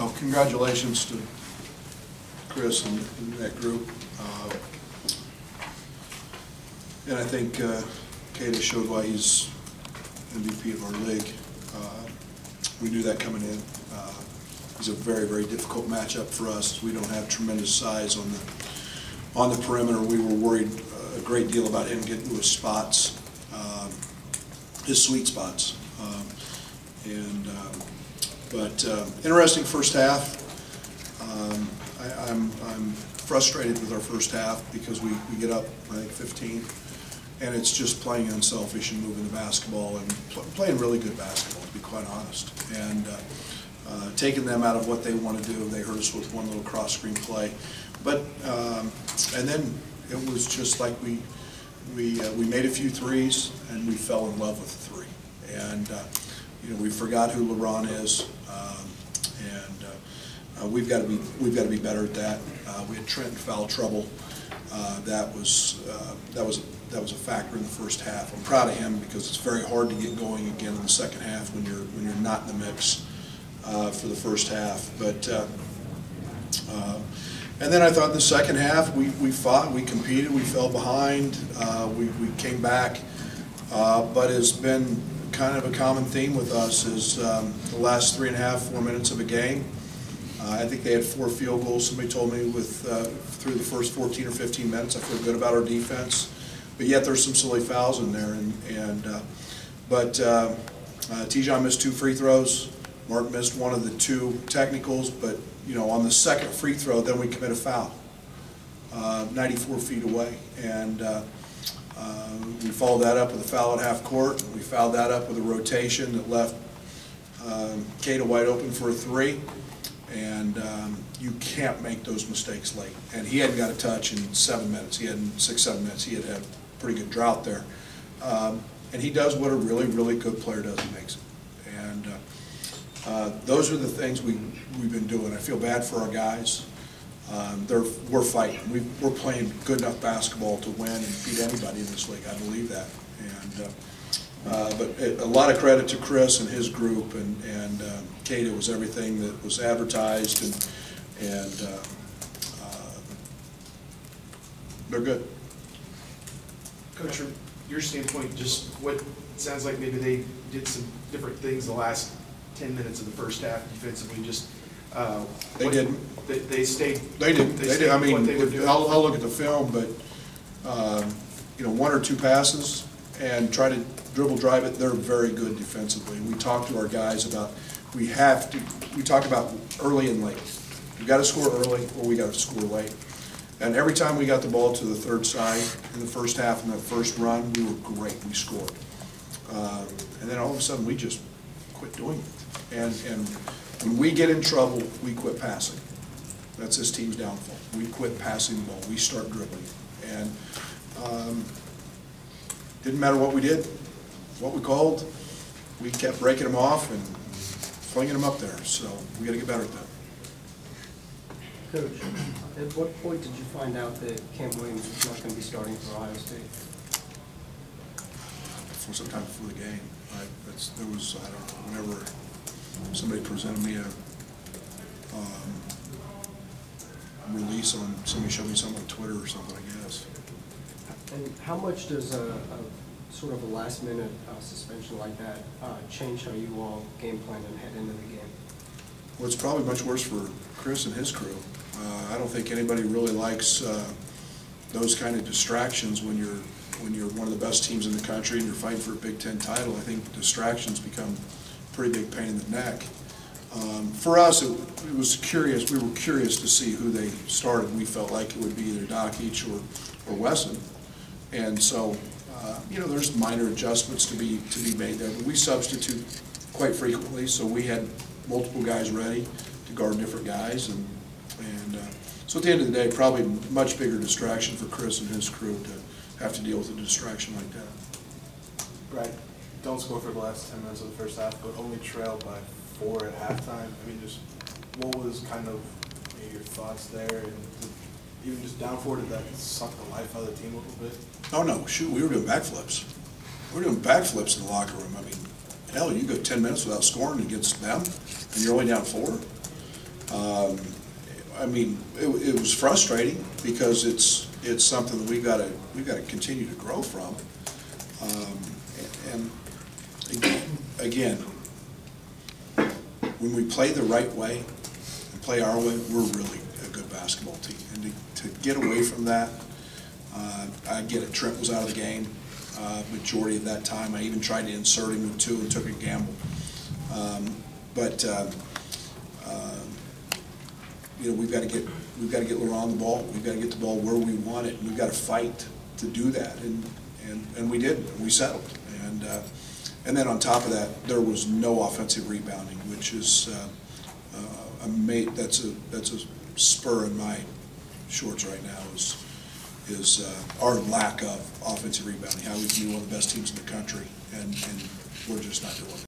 Well, congratulations to Chris and that group. And I think Keita showed why he's MVP of our league. We knew that coming in. It's a very, very difficult matchup for us. We don't have tremendous size on the perimeter. We were worried a great deal about him getting to his spots, his sweet spots. But interesting first half. I'm frustrated with our first half because we get up, I think, 15, and it's just playing unselfish and moving the basketball and playing really good basketball, to be quite honest. And taking them out of what they want to do. They hurt us with one little cross-screen play, but and then it was just like we made a few threes and we fell in love with the three, and you know, we forgot who LeBron is, and we've got to be better at that. We had Trent in foul trouble. That was a factor in the first half. I'm proud of him because it's very hard to get going again in the second half when you're not in the mix for the first half. But and then I thought in the second half we fought, we competed, we fell behind, we came back. But has been kind of a common theme with us is the last 3.5, 4 minutes of a game. I think they had 4 field goals. Somebody told me through the first 14 or 15 minutes. I feel good about our defense, but yet there's some silly fouls in there. But Tijon missed 2 free throws. Mark missed one of the 2 technicals. But you know, on the second free throw, then we commit a foul, 94 feet away, and we followed that up with a foul at half court. We fouled that up with a rotation that left Keita wide open for a 3. And you can't make those mistakes late. And he hadn't got a touch in 7 minutes. He had 6, 7 minutes. He had a pretty good drought there. And he does what a really, really good player does. He makes it. And those are the things we've been doing. I feel bad for our guys. We're fighting. We're playing good enough basketball to win and beat anybody in this league. I believe that. And but a lot of credit to Chris and his group, and Keita was everything that was advertised, and they're good. Coach, from your standpoint, just what sounds like maybe they did some different things the last 10 minutes of the first half defensively. Just they didn't. They stayed. They didn't. They did. I mean, I'll look at the film, but you know, 1 or 2 passes and try to dribble drive it. They're very good defensively. We talk to our guys about we talk about early and late. We got to score early or we got to score late. And every time we got the ball to the third side in the first half, in that first run, we were great. We scored. And then all of a sudden we just quit doing it. And when we get in trouble, we quit passing. That's this team's downfall. We quit passing the ball. We start dribbling. And didn't matter what we did, what we called, we kept breaking them off and flinging them up there. So we got to get better at that. Coach, at what point did you find out that Cam Williams was not going to be starting for Ohio State? For some time before the game. There was, I don't know, whenever somebody presented me a release on, somebody showed me something on Twitter or something, I guess. And how much does a sort of a last-minute suspension like that change how you all game plan and head into the game? Well, it's probably much worse for Chris and his crew. I don't think anybody really likes those kind of distractions when you're one of the best teams in the country and you're fighting for a Big Ten title. I think distractions become a pretty big pain in the neck. For us, it was curious. We were curious to see who they started. We felt like it would be either Dockich or Wesson, and so you know, there's minor adjustments to be made there. But we substitute quite frequently, so we had multiple guys ready to guard different guys, and so at the end of the day, probably much bigger distraction for Chris and his crew to have to deal with a distraction like that. Brad, don't score for the last 10 minutes of the first half, but only trailed by 4 at halftime. I mean, just what was kind of your thoughts there, and even just down 4, did that suck the life out of the team a little bit? Oh no, shoot, we were doing backflips. We were doing backflips in the locker room. I mean, hell, you go 10 minutes without scoring against them, and you're only down 4. I mean, it was frustrating because it's something that we got to continue to grow from. And again, when we play the right way and play our way, we're really a good basketball team. And to get away from that, I get it. Trent was out of the game majority of that time. I even tried to insert him with 2 and took a gamble. You know, we've got to get Laurent the ball. We've got to get the ball where we want it, and we've got to fight to do that. And we did. We settled. And then on top of that, there was no offensive rebounding, which is that's a spur in my shorts right now. Is our lack of offensive rebounding. How we can be one of the best teams in the country, and we're just not doing it.